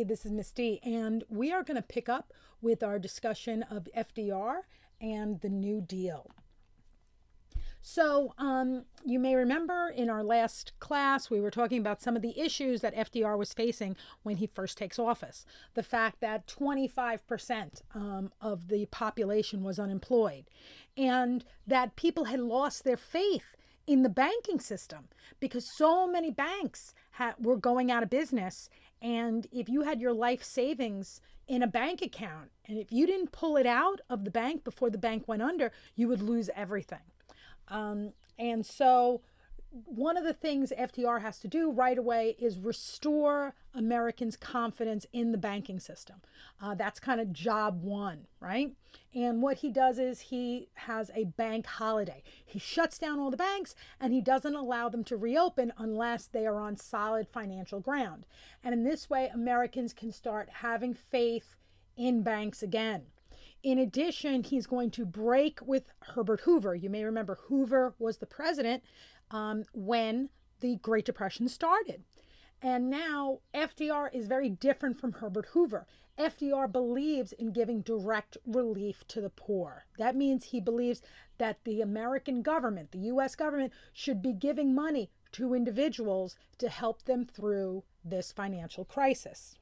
This is Miss D, and we are going to pick up with our discussion of FDR and the New Deal. So, you may remember in our last class, we were talking about some of the issues that FDR was facing when he first takes office. The fact that 25% of the population was unemployed, and that people had lost their faith in the banking system because so many banks were going out of business. And if you had your life savings in a bank account, and if you didn't pull it out of the bank before the bank went under, you would lose everything. And so one of the things FDR has to do right away is restore Americans' confidence in the banking system. That's kind of job one, right? And what he does is he has a bank holiday. He shuts down all the banks and he doesn't allow them to reopen unless they are on solid financial ground. And in this way, Americans can start having faith in banks again. In addition, he's going to break with Herbert Hoover. You may remember Hoover was the president when the Great Depression started. And now FDR is very different from Herbert Hoover. FDR believes in giving direct relief to the poor. That means he believes that the American government, the U.S. government, should be giving money to individuals to help them through this financial crisis.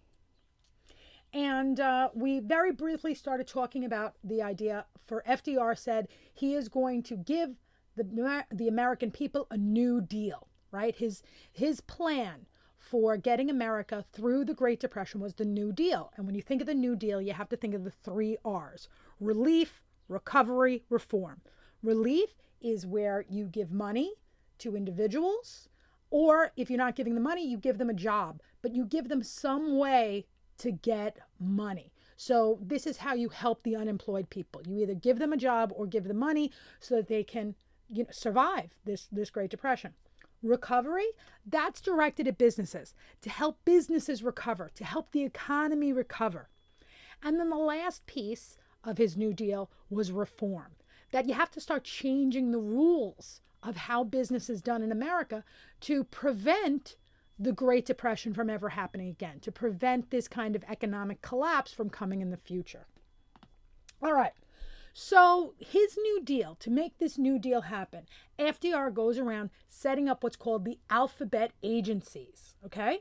And we very briefly started talking about the idea for FDR said he is going to give the American people a new deal, right? His plan for getting America through the Great Depression was the New Deal. And when you think of the New Deal, you have to think of the 3 R's: relief, recovery, reform. Relief is where you give money to individuals, or if you're not giving them money, you give them a job, but you give them some way to get money. So this is how you help the unemployed people. You either give them a job or give them money so that they can survive this Great Depression. Recovery, that's directed at businesses, to help businesses recover, to help the economy recover. And then the last piece of his New Deal was reform, that you have to start changing the rules of how business is done in America to prevent the Great Depression from ever happening again, to prevent this kind of economic collapse from coming in the future. All right. So his New Deal, to make this New Deal happen, FDR goes around setting up what's called the alphabet agencies, okay?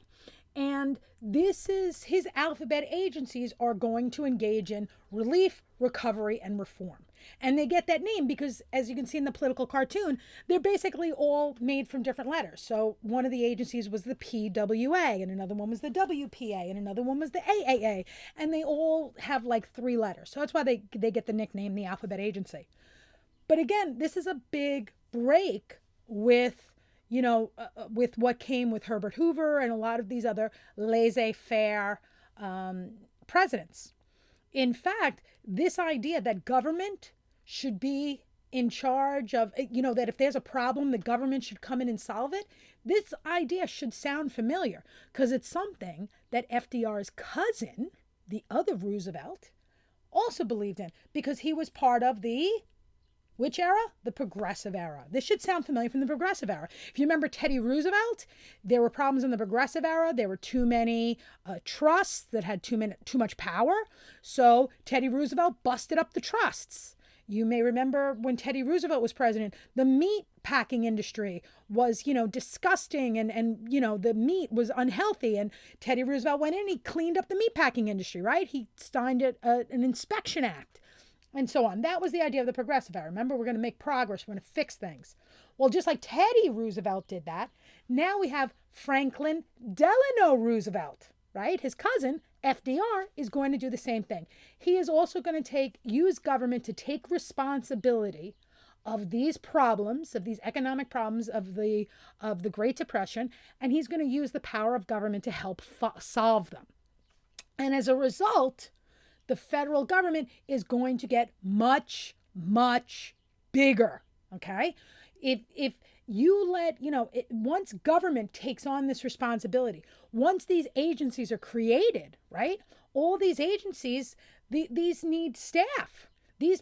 And this is his alphabet agencies are going to engage in relief, recovery, and reform. And they get that name because, as you can see in the political cartoon, they're basically all made from different letters. So one of the agencies was the PWA, and another one was the WPA, and another one was the AAA. And they all have like 3 letters. So that's why they get the nickname, the alphabet agency. But again, this is a big break with with what came with Herbert Hoover and a lot of these other laissez-faire presidents. In fact, this idea that government should be in charge of, that if there's a problem, the government should come in and solve it, this idea should sound familiar because it's something that FDR's cousin, the other Roosevelt, also believed in because he was part of the which era? The Progressive Era. This should sound familiar from the Progressive Era. If you remember Teddy Roosevelt, there were problems in the Progressive Era. There were too many trusts that had too much power. So Teddy Roosevelt busted up the trusts. You may remember when Teddy Roosevelt was president, the meat packing industry was, disgusting and the meat was unhealthy. And Teddy Roosevelt went in, he cleaned up the meat packing industry, right? He signed an inspection act. And so on. That was the idea of the Progressive Era. Remember, we're going to make progress. We're going to fix things. Well, just like Teddy Roosevelt did that, now we have Franklin Delano Roosevelt, right? His cousin, FDR, is going to do the same thing. He is also going to use government to take responsibility of these problems, of these economic problems of the Great Depression, and he's going to use the power of government to help solve them. And as a result, the federal government is going to get much, much bigger, okay? If you once government takes on this responsibility, once these agencies are created, right? All these agencies, these need staff. These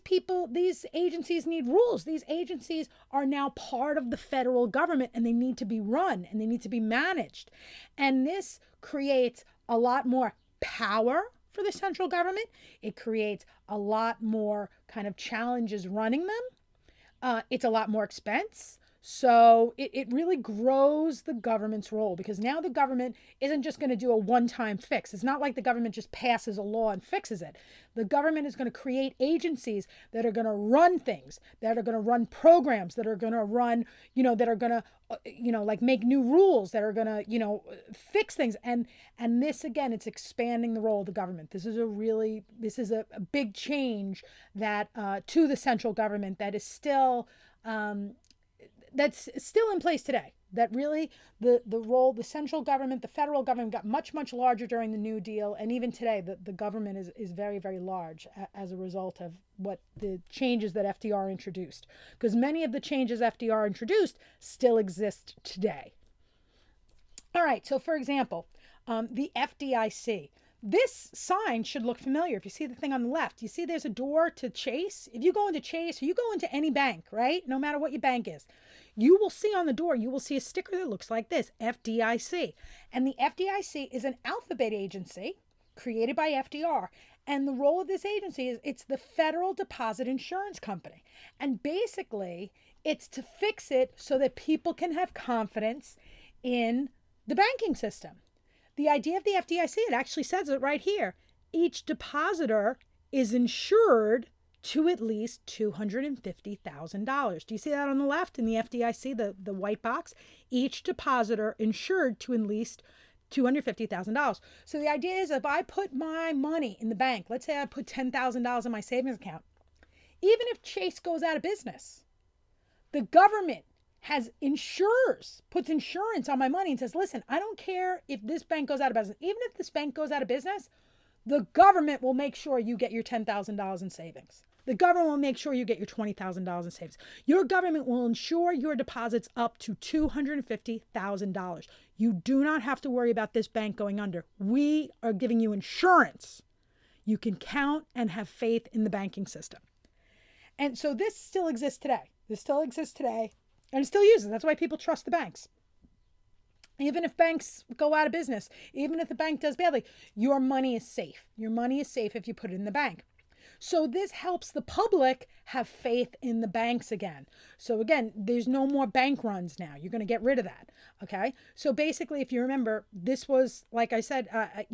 agencies need rules. These agencies are now part of the federal government and they need to be run and they need to be managed. And this creates a lot more power for the central government. It creates a lot more kind of challenges running them. It's a lot more expense. So it really grows the government's role, because now the government isn't just going to do a one-time fix. It's not like the government just passes a law and fixes it. The government is going to create agencies that are going to run things, that are going to run programs, that are going to run, that are going to, like make new rules, that are going to, fix things. And this, again, it's expanding the role of the government. This is a big change that to the central government that is still, that's still in place today. That really the role, the central government, the federal government got much, much larger during the New Deal. And even today, the government is very, very large as a result of what the changes that FDR introduced. Because many of the changes FDR introduced still exist today. All right, so for example, the FDIC. This sign should look familiar. If you see the thing on the left, you see there's a door to Chase. If you go into Chase or you go into any bank, right, no matter what your bank is, you will see on the door, you will see a sticker that looks like this, FDIC. And the FDIC is an alphabet agency created by FDR. And the role of this agency is it's the Federal Deposit Insurance Company. And basically, it's to fix it so that people can have confidence in the banking system. The idea of the FDIC, it actually says it right here. Each depositor is insured to at least $250,000. Do you see that on the left in the FDIC, the white box? Each depositor insured to at least $250,000. So the idea is if I put my money in the bank, let's say I put $10,000 in my savings account, even if Chase goes out of business, the government puts insurance on my money and says, listen, I don't care if this bank goes out of business. Even if this bank goes out of business, the government will make sure you get your $10,000 in savings. The government will make sure you get your $20,000 in savings. Your government will insure your deposits up to $250,000. You do not have to worry about this bank going under. We are giving you insurance. You can count and have faith in the banking system. And so this still exists today. And it still uses. That's why people trust the banks. Even if banks go out of business, even if the bank does badly, your money is safe. Your money is safe if you put it in the bank. So this helps the public have faith in the banks again. So again, there's no more bank runs now. You're going to get rid of that. Okay. So basically, if you remember, this was, like I said, I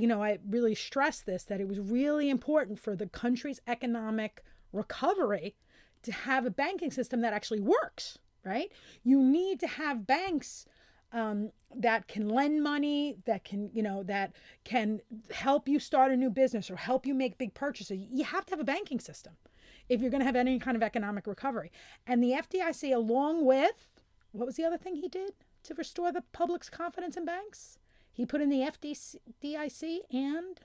really stressed this, that it was really important for the country's economic recovery to have a banking system that actually works. Right? You need to have banks that can lend money, that can help you start a new business or help you make big purchases. You have to have a banking system if you're going to have any kind of economic recovery. And the FDIC, along with, what was the other thing he did to restore the public's confidence in banks? He put in the FDIC and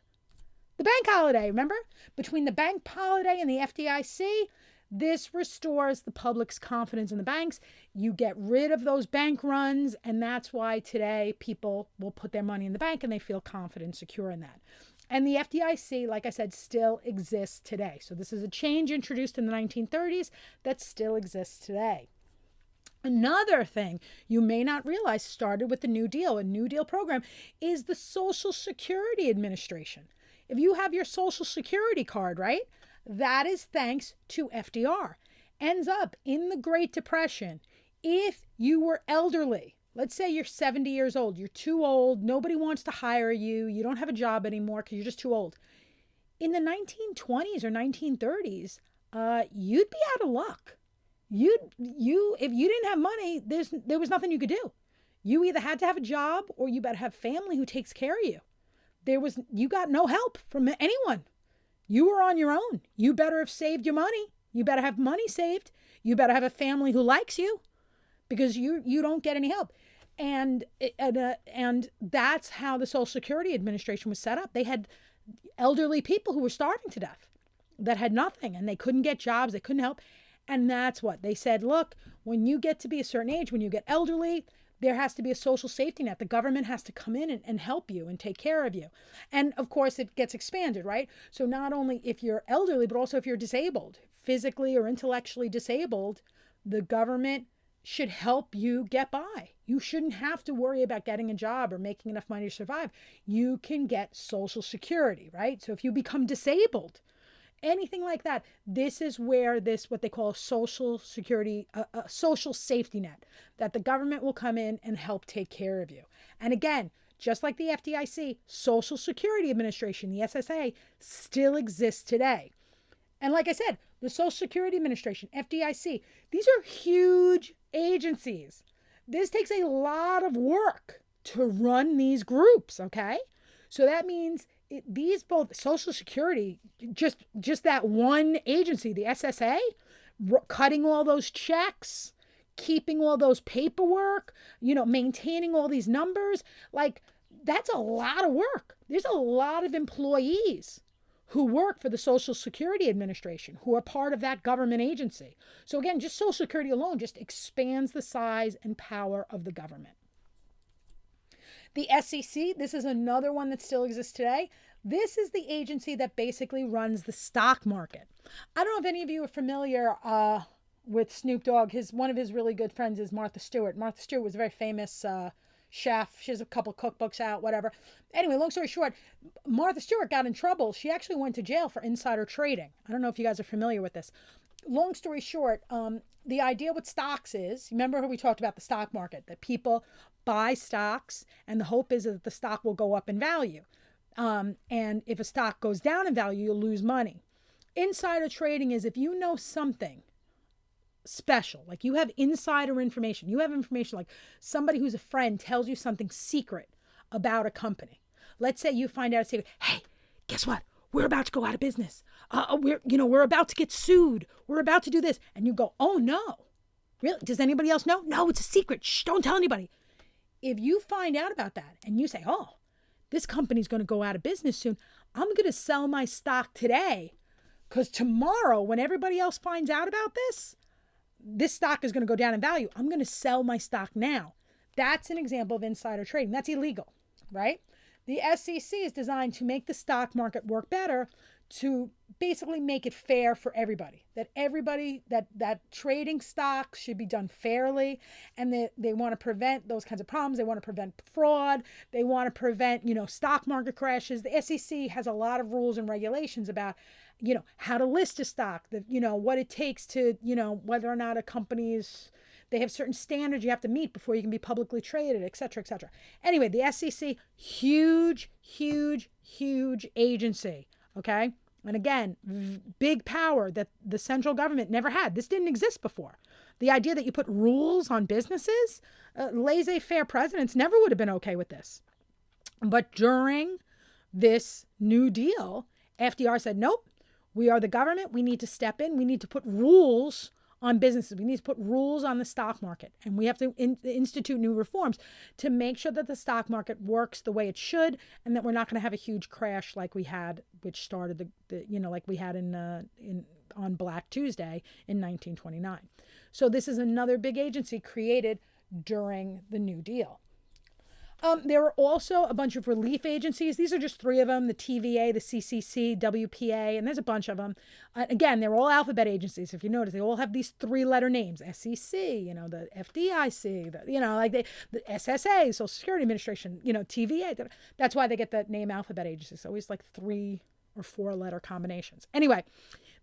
the bank holiday. Remember? Between the bank holiday and the FDIC, this restores the public's confidence in the banks. You get rid of those bank runs, and that's why today people will put their money in the bank and they feel confident and secure in that. And the FDIC, like I said, still exists today. So this is a change introduced in the 1930s that still exists today. Another thing you may not realize started with the New Deal, a New Deal program, is the Social Security Administration. If you have your Social Security card, right? That is thanks to FDR. Ends up in the Great Depression. If you were elderly, let's say you're 70 years old, you're too old, nobody wants to hire you, you don't have a job anymore because you're just too old. In the 1920s or 1930s, you'd be out of luck. If you didn't have money, there was nothing you could do. You either had to have a job or you better have family who takes care of you. You got no help from anyone. You were on your own. You better have saved your money. You better have money saved. You better have a family who likes you, because you don't get any help. And that's how the Social Security Administration was set up. They had elderly people who were starving to death that had nothing, and they couldn't get jobs. They couldn't help. And that's what they said. Look, when you get to be a certain age, when you get elderly, there has to be a social safety net. The government has to come in and help you and take care of you. And of course, it gets expanded, right? So not only if you're elderly, but also if you're disabled, physically or intellectually disabled, the government should help you get by. You shouldn't have to worry about getting a job or making enough money to survive. You can get Social Security, right? So if you become disabled, anything like that, this is where what they call Social Security, a social safety net, that the government will come in and help take care of you. And again, just like the FDIC, Social Security Administration, the SSA, still exists today. And like I said, the Social Security Administration, FDIC, these are huge agencies. This takes a lot of work to run these groups, okay? So that means these both Social Security, just that one agency, the SSA, cutting all those checks, keeping all those paperwork, maintaining all these numbers, like that's a lot of work. There's a lot of employees who work for the Social Security Administration, who are part of that government agency. So again, just Social Security alone just expands the size and power of the government. The SEC, this is another one that still exists today. This is the agency that basically runs the stock market. I don't know if any of you are familiar with Snoop Dogg. One of his really good friends is Martha Stewart. Martha Stewart was a very famous chef. She has a couple cookbooks out, whatever. Anyway, long story short, Martha Stewart got in trouble. She actually went to jail for insider trading. I don't know if you guys are familiar with this. Long story short, the idea with stocks is, remember how we talked about the stock market, that people buy stocks and the hope is that the stock will go up in value. And if a stock goes down in value, you'll lose money. Insider trading is if you know something special, like you have insider information, you have information like somebody who's a friend tells you something secret about a company. Let's say you find out a secret. Hey, guess what? We're about to go out of business. We're about to get sued. We're about to do this. And you go, oh no, really? Does anybody else know? No, it's a secret. Shh, don't tell anybody. If you find out about that and you say, oh, this company's going to go out of business soon, I'm going to sell my stock today because tomorrow when everybody else finds out about this stock is going to go down in value. I'm going to sell my stock now. That's an example of insider trading. That's illegal, right? The SEC is designed to make the stock market work better, to basically make it fair for everybody. That trading stocks should be done fairly, and they want to prevent those kinds of problems. They want to prevent fraud. They want to prevent, stock market crashes. The SEC has a lot of rules and regulations about how to list a stock, what it takes to, whether or not a company's, they have certain standards you have to meet before you can be publicly traded, et cetera, et cetera. Anyway, the SEC, huge, huge, huge agency, okay? And again, big power that the central government never had. This didn't exist before. The idea that you put rules on businesses, laissez-faire presidents never would have been okay with this. But during this New Deal, FDR said, nope, we are the government. We need to step in. We need to put rules on businesses. We need to put rules on the stock market. And we have to institute new reforms to make sure that the stock market works the way it should and that we're not going to have a huge crash like we had, which started like we had on Black Tuesday in 1929. So this is another big agency created during the New Deal. There are also a bunch of relief agencies. These are just three of them: the TVA, the CCC, WPA, and there's a bunch of them. Again, they're all alphabet agencies. If you notice, they all have these three-letter names: SEC, the FDIC, the SSA, Social Security Administration, TVA. That's why they get that name alphabet agencies. It's always like 3 or 4-letter combinations. Anyway,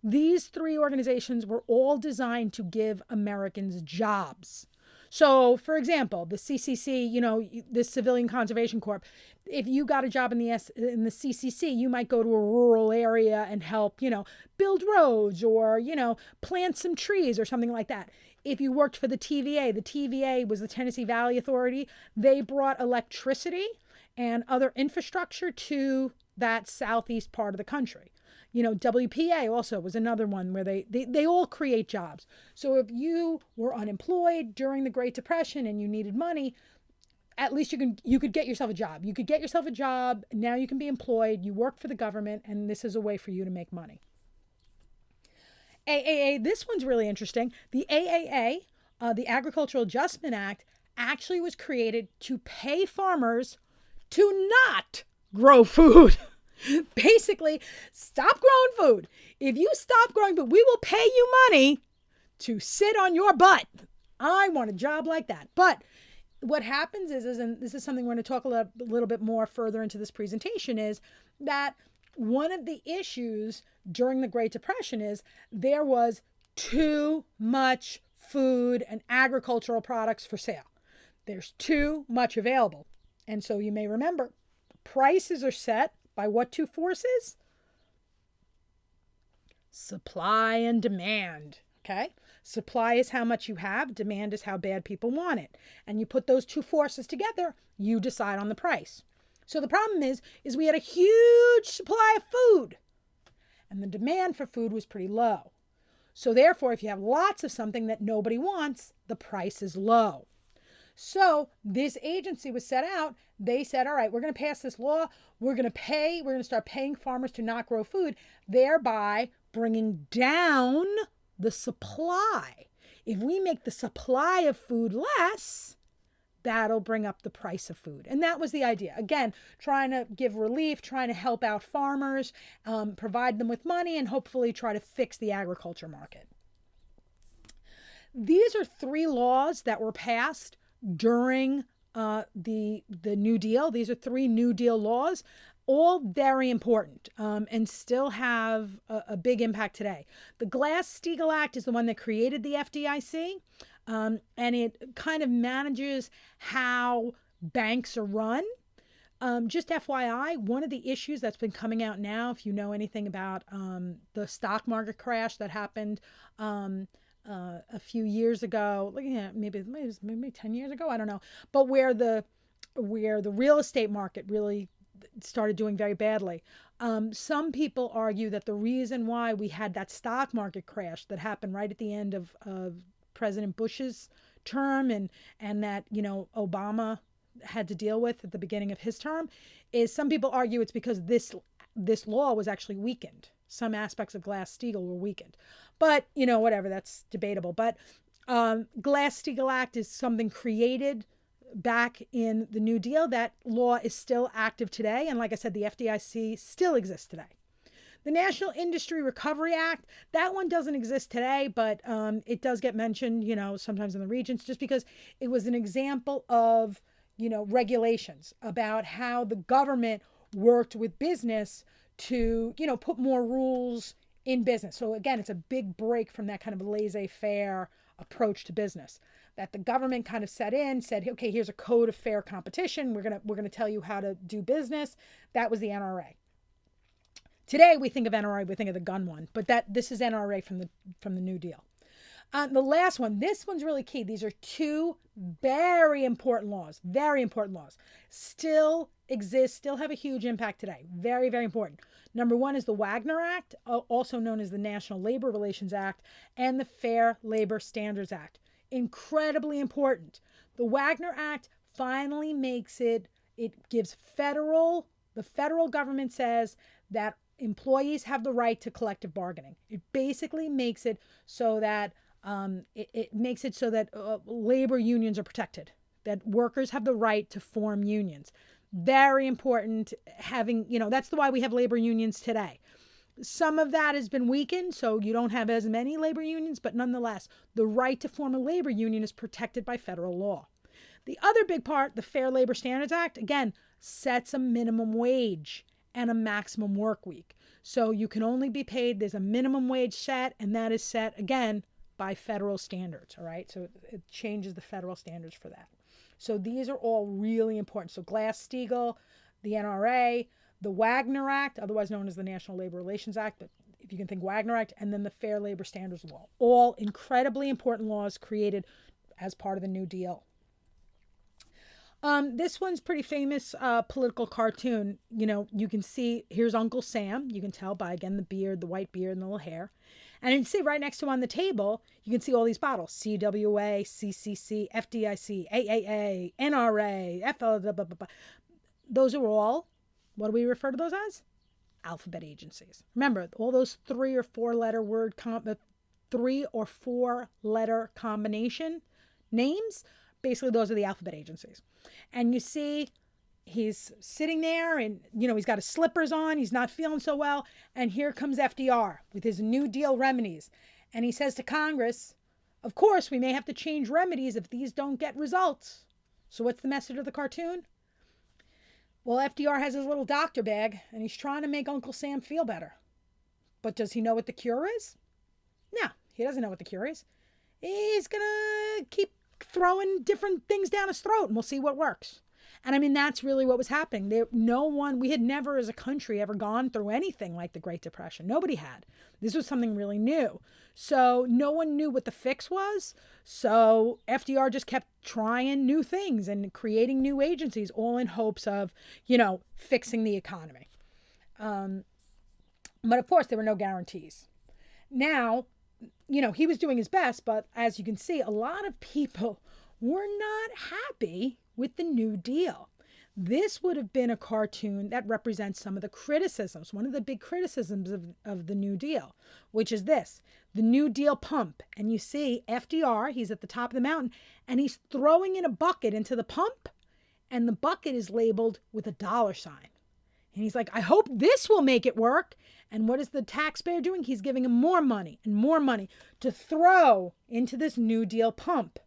these three organizations were all designed to give Americans jobs. So, for example, the CCC, the Civilian Conservation Corps, if you got a job in the CCC, you might go to a rural area and help, build roads or, plant some trees or something like that. If you worked for the TVA was the Tennessee Valley Authority. They brought electricity and other infrastructure to that southeast part of the country. WPA also was another one where they all create jobs. So if you were unemployed during the Great Depression and you needed money, at least you could get yourself a job. You could get yourself a job. Now you can be employed. You work for the government, and this is a way for you to make money. AAA, this one's really interesting. The AAA, the Agricultural Adjustment Act, actually was created to pay farmers to not grow food. Basically, stop growing food. If you stop growing food, we will pay you money to sit on your butt. I want a job like that. But what happens is and this is something we're going to talk a little bit more further into this presentation, is that one of the issues during the Great Depression is there was too much food and agricultural products for sale. There's too much available. And so you may remember, prices are set by what two forces? Supply and demand. Okay? Supply is how much you have, demand is how bad people want it. And you put those two forces together, you decide on the price. So the problem is we had a huge supply of food and the demand for food was pretty low. So therefore, if you have lots of something that nobody wants, the price is low. So this agency was set out. They said, all right, we're going to pass this law. We're going to start paying farmers to not grow food, thereby bringing down the supply. If we make the supply of food less, that'll bring up the price of food. And that was the idea. Again, trying to give relief, trying to help out farmers, provide them with money, and hopefully try to fix the agriculture market. These are 3 laws that were passed during the New Deal. These are 3 New Deal laws, all very important, and still have a big impact today. The Glass-Steagall Act is the one that created the FDIC, and it kind of manages how banks are run. Just FYI, one of the issues that's been coming out now, if you know anything about the stock market crash that happened a few years ago, maybe 10 years ago, I don't know, but where the real estate market really started doing very badly. Some people argue that the reason why we had that stock market crash that happened right at the end of President Bush's term and that, Obama had to deal with at the beginning of his term, is some people argue it's because this law was actually weakened. Some aspects of Glass-Steagall were weakened. But, whatever, that's debatable. But Glass-Steagall Act is something created back in the New Deal. That law is still active today. And like I said, the FDIC still exists today. The National Industry Recovery Act, that one doesn't exist today, but it does get mentioned, sometimes in the regions, just because it was an example of, regulations about how the government worked with business to, put more rules in business. So again, it's a big break from that kind of laissez-faire approach to business that the government kind of said, okay, here's a code of fair competition. We're going to tell you how to do business. That was the NRA. Today we think of NRA, we think of the gun one, but this is NRA from the New Deal. The last one, this one's really key. These are 2 very important laws, still exist, still have a huge impact today. Very, very important. Number 1 is the Wagner Act, also known as the National Labor Relations Act, and the Fair Labor Standards Act. Incredibly important. The Wagner Act finally makes it gives the federal government says that employees have the right to collective bargaining. It basically makes it so that labor unions are protected, that workers have the right to form unions. Very important having, that's why we have labor unions today. Some of that has been weakened, so you don't have as many labor unions, but nonetheless, the right to form a labor union is protected by federal law. The other big part, the Fair Labor Standards Act, again, sets a minimum wage and a maximum work week. So you can only be paid, there's a minimum wage set, and that is set, again, by federal standards, all right? So it changes the federal standards for that. So these are all really important. So Glass-Steagall, the NRA, the Wagner Act, otherwise known as the National Labor Relations Act, but if you can think Wagner Act, and then the Fair Labor Standards Law. All incredibly important laws created as part of the New Deal. This one's pretty famous political cartoon. You can see, here's Uncle Sam. You can tell by, again, the beard, the white beard, and the little hair. And you can see right next to him on the table, you can see all these bottles. CWA, CCC, FDIC, AAA, NRA, FL. Those are all, what do we refer to those as? Alphabet agencies. Remember, all those 3 or 4 letter word, 3 or 4 letter combination names, basically those are the alphabet agencies. And you see he's sitting there and, he's got his slippers on. He's not feeling so well. And here comes FDR with his New Deal remedies. And he says to Congress, Of course, we may have to change remedies if these don't get results. So, what's the message of the cartoon? Well, FDR has his little doctor bag and he's trying to make Uncle Sam feel better. But does he know what the cure is? No, he doesn't know what the cure is. He's going to keep throwing different things down his throat and we'll see what works. And I mean, that's really what was happening. We had never as a country ever gone through anything like the Great Depression. Nobody had. This was something really new. So no one knew what the fix was. So FDR just kept trying new things and creating new agencies, all in hopes of, fixing the economy. But of course, there were no guarantees. Now, he was doing his best, but as you can see, a lot of people were not happy with the New Deal. This would have been a cartoon that represents some of the criticisms, one of the big criticisms of the New Deal, which is this, the New Deal pump. And you see FDR, he's at the top of the mountain, and he's throwing in a bucket into the pump, and the bucket is labeled with a $. And he's like, I hope this will make it work. And what is the taxpayer doing? He's giving him more money and more money to throw into this New Deal pump.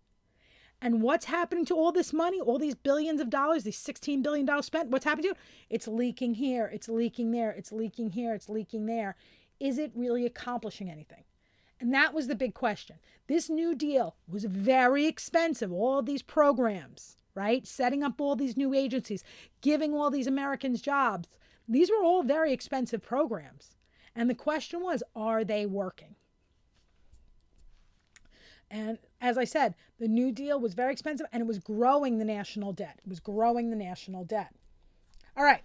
And what's happening to all this money, all these billions of dollars, these $16 billion spent? What's happening to it? It's leaking here, it's leaking there, it's leaking here, it's leaking there. Is it really accomplishing anything? And that was the big question. This New Deal was very expensive, all these programs, right? Setting up all these new agencies, giving all these Americans jobs. These were all very expensive programs. And the question was, are they working? And as I said, the New Deal was very expensive and it was growing the national debt. All right.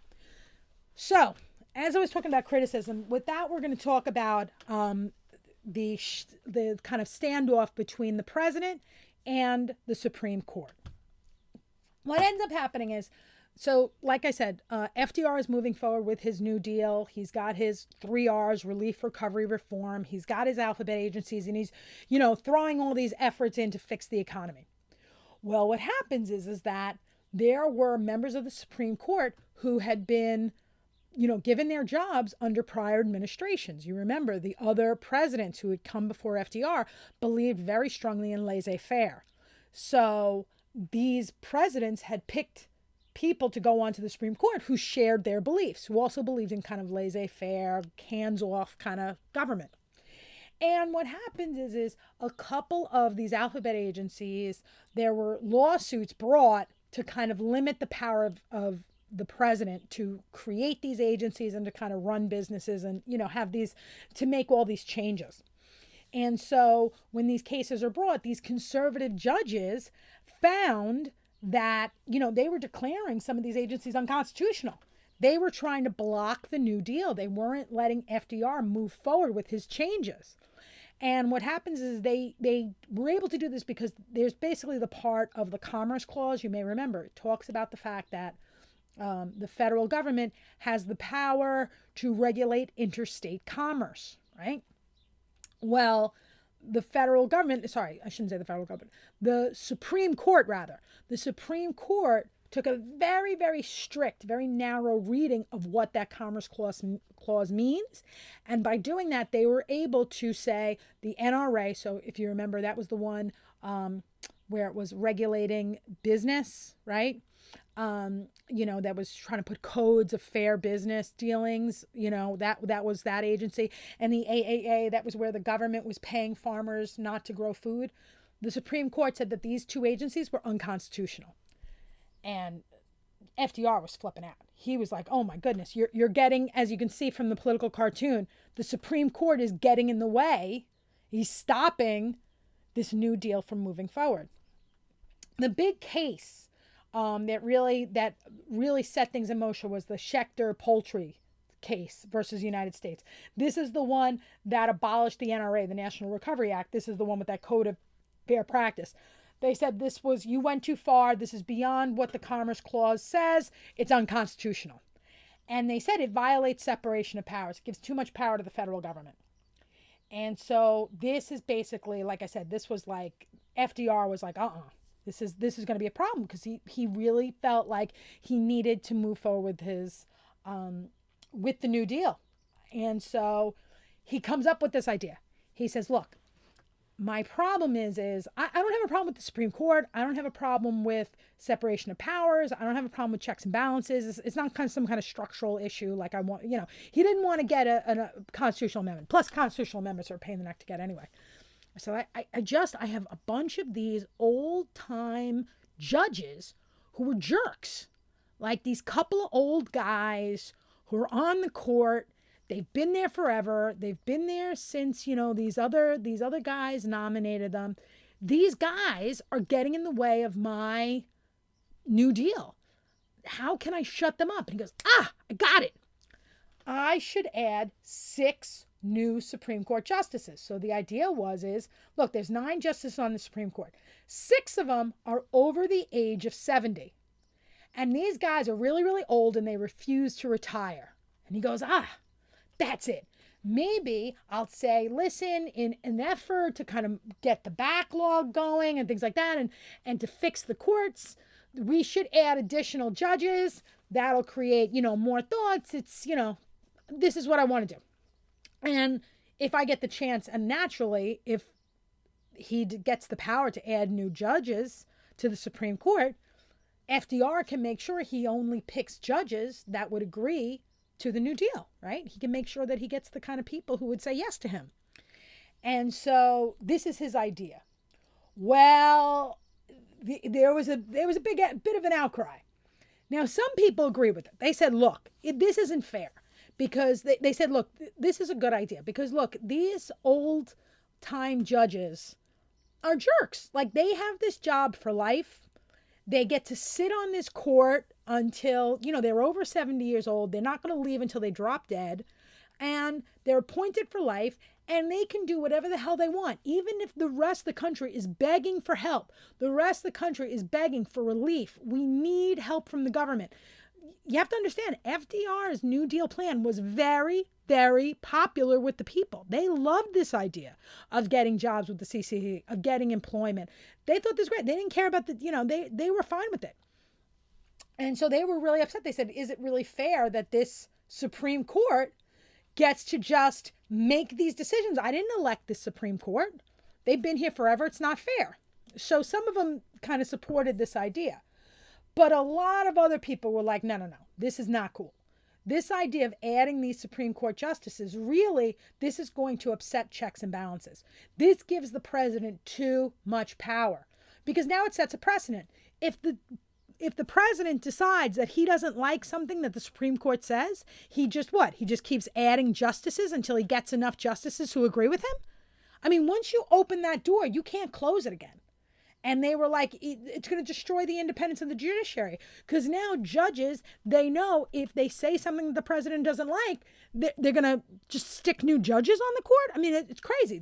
So, as I was talking about criticism, with that, we're going to talk about the kind of standoff between the president and the Supreme Court. What ends up happening is, so like I said, FDR is moving forward with his New Deal. He's got his 3 R's, relief, recovery, reform. He's got his alphabet agencies and he's, throwing all these efforts in to fix the economy. Well, what happens is that there were members of the Supreme Court who had been, given their jobs under prior administrations. You remember the other presidents who had come before FDR believed very strongly in laissez-faire. So these presidents had picked people to go onto the Supreme Court who shared their beliefs, who also believed in kind of laissez-faire, hands-off kind of government. And what happens is a couple of these alphabet agencies, there were lawsuits brought to kind of limit the power of the president to create these agencies and to kind of run businesses and, have these, to make all these changes. And so when these cases are brought, these conservative judges found that, they were declaring some of these agencies unconstitutional. They were trying to block the New Deal. They weren't letting FDR move forward with his changes. And what happens is they were able to do this because there's basically the part of the Commerce Clause, you may remember, it talks about the fact that the federal government has the power to regulate interstate commerce, right? Well, the federal government, sorry, I shouldn't say the federal government, the Supreme Court, rather. The Supreme Court took a very, very strict, very narrow reading of what that Commerce Clause means. And by doing that, they were able to say the NRA, so if you remember, that was the one where it was regulating business, right? That was trying to put codes of fair business dealings, that was that agency. And the AAA, that was where the government was paying farmers not to grow food. The Supreme Court said that these two agencies were unconstitutional. And FDR was flipping out. He was like, oh my goodness, you're getting, as you can see from the political cartoon, the Supreme Court is getting in the way. He's stopping this New Deal from moving forward. The big case that really set things in motion was the Schechter Poultry case versus the United States. This is the one that abolished the NRA, the National Recovery Act. This is the one with that code of fair practice. They said you went too far. This is beyond what the Commerce Clause says. It's unconstitutional. And they said it violates separation of powers. It gives too much power to the federal government. And so this is basically, like I said, this was like FDR was like, this is going to be a problem because he really felt like he needed to move forward with his with the New Deal. And so he comes up with this idea. He says, look, My problem is I don't have a problem with the Supreme Court. I don't have a problem with separation of powers. I don't have a problem with checks and balances. It's not kind of some kind of structural issue like I want. He didn't want to get a constitutional amendment. Plus, constitutional amendments are a pain in the neck to get anyway. So I have a bunch of these old time judges who were jerks, like these couple of old guys who are on the court. They've been there forever. They've been there since, these other guys nominated them. These guys are getting in the way of my New Deal. How can I shut them up? And he goes, I got it. I should add 6 new Supreme Court justices. So the idea look, there's 9 justices on the Supreme Court. 6 of them are over the age of 70. And these guys are really, really old and they refuse to retire. And he goes, that's it. Maybe I'll say, listen, in an effort to kind of get the backlog going and things like that and to fix the courts, we should add additional judges. That'll create, more thoughts. It's, this is what I want to do. And if I get the chance, and naturally, if he gets the power to add new judges to the Supreme Court, FDR can make sure he only picks judges that would agree to the New Deal, right? He can make sure that he gets the kind of people who would say yes to him. And so this is his idea. Well, there was a bit of an outcry. Now, some people agree with it. They said, look, this isn't fair. Because they said, look, this is a good idea. Because, look, these old-time judges are jerks. Like, they have this job for life. They get to sit on this court until, they're over 70 years old. They're not going to leave until they drop dead. And they're appointed for life. And they can do whatever the hell they want. Even if the rest of the country is begging for help. The rest of the country is begging for relief. We need help from the government. You have to understand, FDR's New Deal plan was very, very popular with the people. They loved this idea of getting jobs with the CCC, of getting employment. They thought this was great. They didn't care about they were fine with it. And so they were really upset. They said, is it really fair that this Supreme Court gets to just make these decisions? I didn't elect this Supreme Court. They've been here forever. It's not fair. So some of them kind of supported this idea. But a lot of other people were like, no, this is not cool. This idea of adding these Supreme Court justices, really, this is going to upset checks and balances. This gives the president too much power because now it sets a precedent. If the president decides that he doesn't like something that the Supreme Court says, he just keeps adding justices until he gets enough justices who agree with him? I mean, once you open that door, you can't close it again. And they were like, it's going to destroy the independence of the judiciary. Because now judges, they know if they say something that the president doesn't like, they're going to just stick new judges on the court. I mean, it's crazy.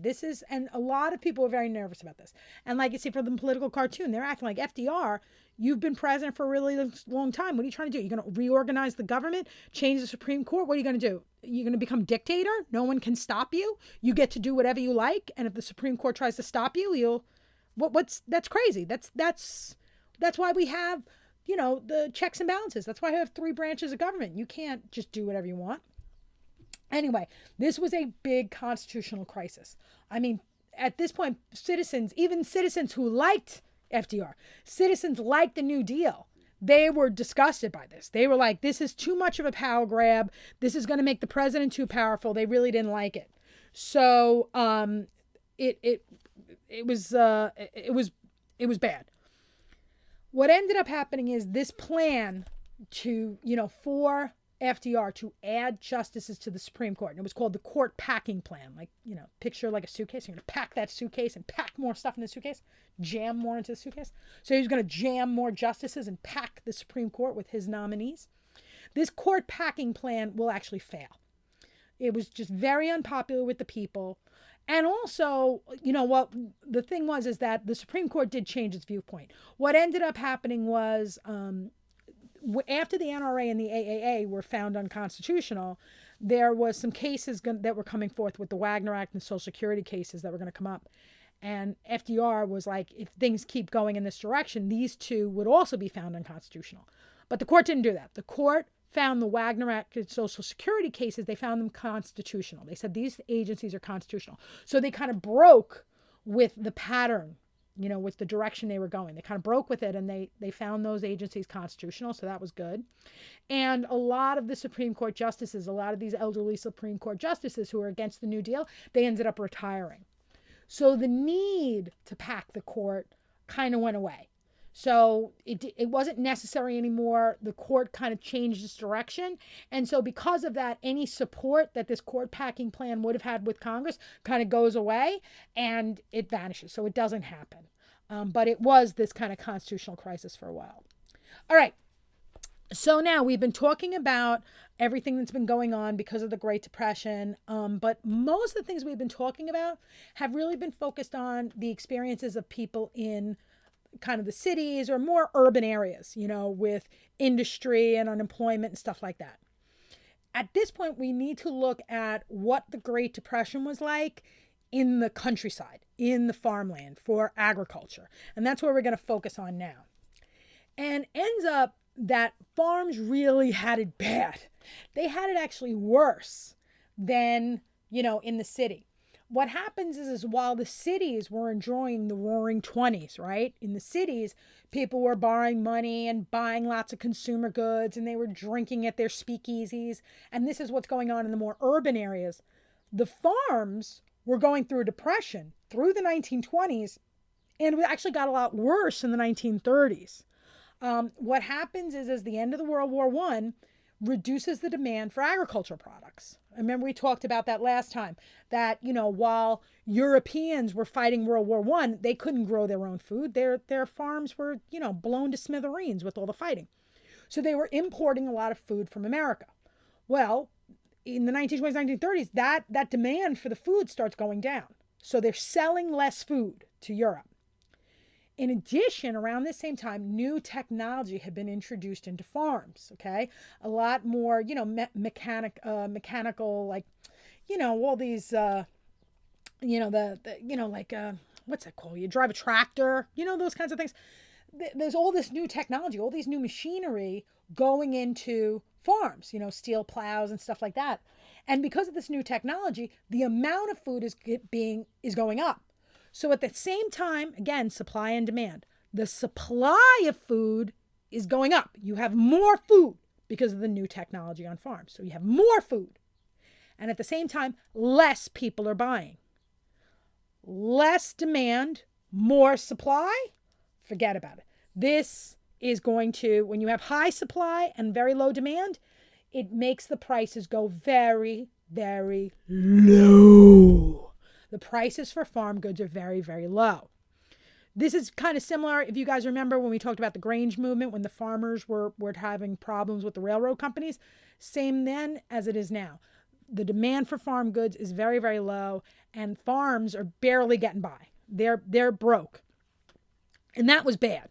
And a lot of people are very nervous about this. And like you see for the political cartoon, they're acting like, FDR, you've been president for a really long time. What are you trying to do? You're going to reorganize the government, change the Supreme Court? What are you going to do? You're going to become dictator? No one can stop you? You get to do whatever you like? And if the Supreme Court tries to stop you, that's crazy. That's why we have, the checks and balances. That's why I have 3 branches of government. You can't just do whatever you want. Anyway, this was a big constitutional crisis. I mean, at this point, even citizens who liked FDR, citizens liked the New Deal, they were disgusted by this. They were like, this is too much of a power grab. This is going to make the president too powerful. They really didn't like it. So it was bad. What ended up happening is this plan to, for FDR to add justices to the Supreme Court. And it was called the court packing plan. Like, picture like a suitcase. You're going to pack that suitcase and pack more stuff in the suitcase, jam more into the suitcase. So he was going to jam more justices and pack the Supreme Court with his nominees. This court packing plan will actually fail. It was just very unpopular with the people. And also, what the thing is that the Supreme Court did change its viewpoint. What ended up happening was after the NRA and the AAA were found unconstitutional, there was some cases that were coming forth with the Wagner Act and Social Security cases that were going to come up. And FDR was like, if things keep going in this direction, these 2 would also be found unconstitutional. But the court didn't do that. The court found the Wagner Act and Social Security cases, they found them constitutional. They said these agencies are constitutional. So they kind of broke with the pattern, with the direction they were going. They kind of broke with it, and they found those agencies constitutional, so that was good. And a lot of the Supreme Court justices, a lot of these elderly Supreme Court justices who were against the New Deal, they ended up retiring. So the need to pack the court kind of went away. So it wasn't necessary anymore. The court kind of changed its direction. And so because of that, any support that this court packing plan would have had with Congress kind of goes away and it vanishes. So it doesn't happen. But it was this kind of constitutional crisis for a while. All right. So now we've been talking about everything that's been going on because of the Great Depression. But most of the things we've been talking about have really been focused on the experiences of people in kind of the cities or more urban areas, with industry and unemployment and stuff like that. At this point, we need to look at what the Great Depression was like in the countryside, in the farmland for agriculture. And that's where we're going to focus on now. And ends up that farms really had it bad. They had it actually worse than, in the city. What happens is while the cities were enjoying the roaring 20s, right? In the cities, people were borrowing money and buying lots of consumer goods, and they were drinking at their speakeasies. And this is what's going on in the more urban areas. The farms were going through a depression through the 1920s, and it actually got a lot worse in the 1930s. What happens is as the end of the World War I reduces the demand for agricultural products. I remember we talked about that last time, that, while Europeans were fighting World War I, they couldn't grow their own food. Their farms were, blown to smithereens with all the fighting. So they were importing a lot of food from America. Well, in the 1920s, 1930s, that demand for the food starts going down. So they're selling less food to Europe. In addition, around this same time, new technology had been introduced into farms, okay? A lot more, mechanical, like, all these, what's that called? You drive a tractor, those kinds of things. There's all this new technology, all these new machinery going into farms, steel plows and stuff like that. And because of this new technology, the amount of food is going up. So at the same time, again, supply and demand, the supply of food is going up. You have more food because of the new technology on farms. So you have more food. And at the same time, less people are buying. Less demand, more supply, forget about it. This is going to, when you have high supply and very low demand, it makes the prices go very, very low. The prices for farm goods are very, very low. This is kind of similar, if you guys remember when we talked about the Grange movement, when the farmers were having problems with the railroad companies. Same then as it is now. The demand for farm goods is very, very low, and farms are barely getting by. They're broke. And that was bad.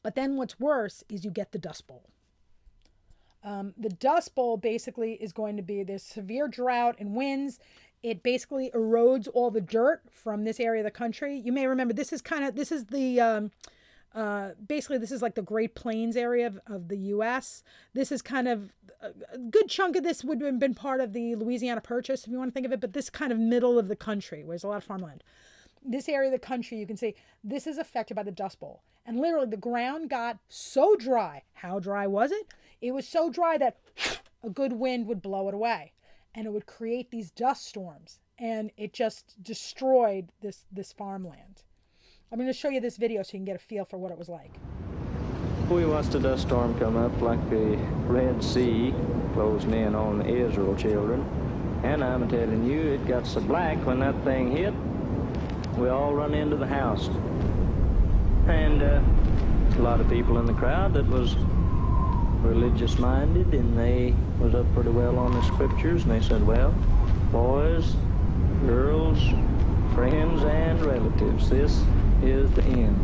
But then what's worse is you get the Dust Bowl. The Dust Bowl basically is going to be this severe drought and winds. It basically erodes all the dirt from this area of the country. You may remember this is like the Great Plains area of the U.S. This is kind of a good chunk of this would have been part of the Louisiana Purchase, if you want to think of it, but this kind of middle of the country where there's a lot of farmland. This area of the country, you can see, this is affected by the Dust Bowl. And literally the ground got so dry. How dry was it? It was so dry that a good wind would blow it away. And it would create these dust storms, and it just destroyed this farmland. I'm going to show you this video so you can get a feel for what it was like. We watched a dust storm come up like the Red Sea closing in on the Israel children. And I'm telling you, it got so black when that thing hit, we all run into the house. And a lot of people in the crowd that was religious minded, and they was up pretty well on the scriptures, and they said, well, boys, girls, friends, and relatives, this is the end.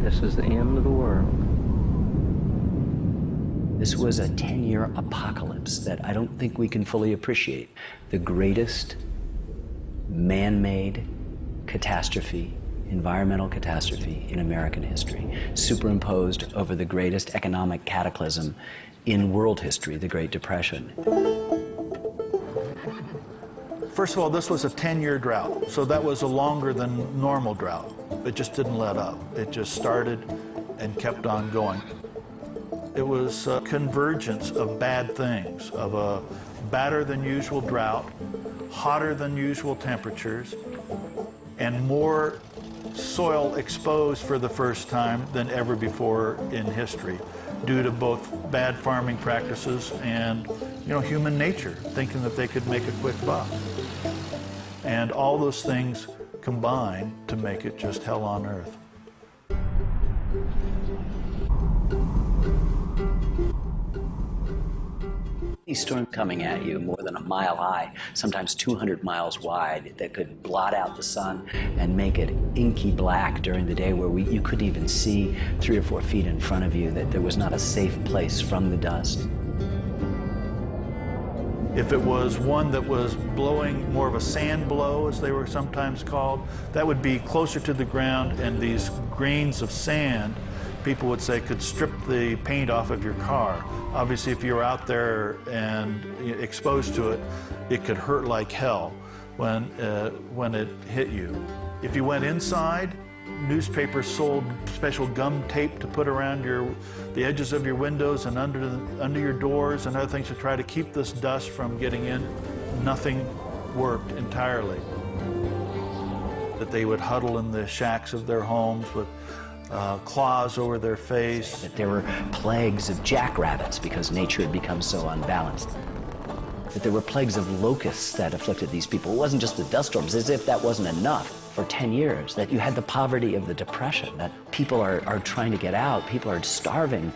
This is the end of the world. This was a 10-year apocalypse that I don't think we can fully appreciate. The greatest man-made catastrophe, environmental catastrophe in American history, superimposed over the greatest economic cataclysm in world history, the Great Depression. First of all, this was a 10-year drought, so that was a longer than normal drought. It just didn't let up. It just started and kept on going. It was a convergence of bad things, of a badder than usual drought, hotter than usual temperatures, and more soil exposed for the first time than ever before in history, due to both bad farming practices and, human nature, thinking that they could make a quick buck. And all those things combined to make it just hell on earth. These storms coming at you more than a mile high, sometimes 200 miles wide, that could blot out the sun and make it inky black during the day, where you couldn't even see 3 or 4 feet in front of you, that there was not a safe place from the dust. If it was one that was blowing more of a sand blow, as they were sometimes called, that would be closer to the ground, and these grains of sand, people would say, could strip the paint off of your car. Obviously, if you were out there and exposed to it, it could hurt like hell when it hit you. If you went inside, newspapers sold special gum tape to put around the edges of your windows and under your doors and other things to try to keep this dust from getting in. Nothing worked entirely. That they would huddle in the shacks of their homes with claws over their face. That there were plagues of jackrabbits because nature had become so unbalanced. That there were plagues of locusts that afflicted these people. It wasn't just the dust storms, as if that wasn't enough for 10 years. That you had the poverty of the Depression, that people are trying to get out, people are starving.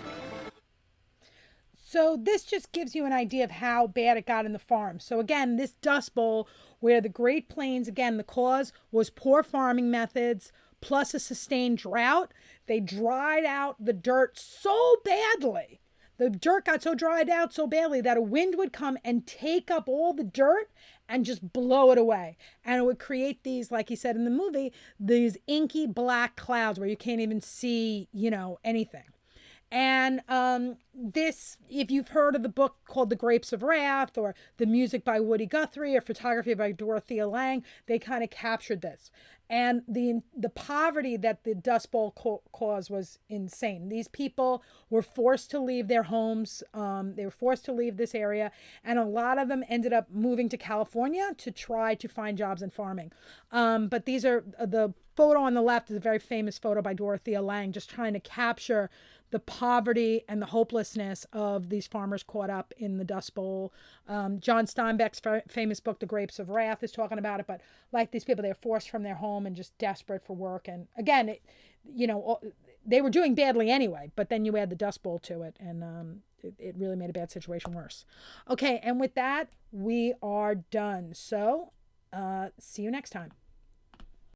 So this just gives you an idea of how bad it got in the farm. So again, this Dust Bowl, where the Great Plains, again, the cause was poor farming methods, plus a sustained drought. They dried out the dirt so badly. The dirt got so dried out so badly that a wind would come and take up all the dirt and just blow it away. And it would create these, like he said in the movie, these inky black clouds where you can't even see, anything. And this, if you've heard of the book called The Grapes of Wrath, or the music by Woody Guthrie, or photography by Dorothea Lange, they kind of captured this. And the poverty that the Dust Bowl caused was insane. These people were forced to leave their homes. They were forced to leave this area. And a lot of them ended up moving to California to try to find jobs in farming. But these are, the photo on the left is a very famous photo by Dorothea Lange, just trying to capture the poverty and the hopelessness of these farmers caught up in the Dust Bowl. John Steinbeck's famous book, The Grapes of Wrath, is talking about it. But like these people, they're forced from their home and just desperate for work. And again, they were doing badly anyway, but then you add the Dust Bowl to it, and it really made a bad situation worse. Okay, and with that, we are done. So see you next time.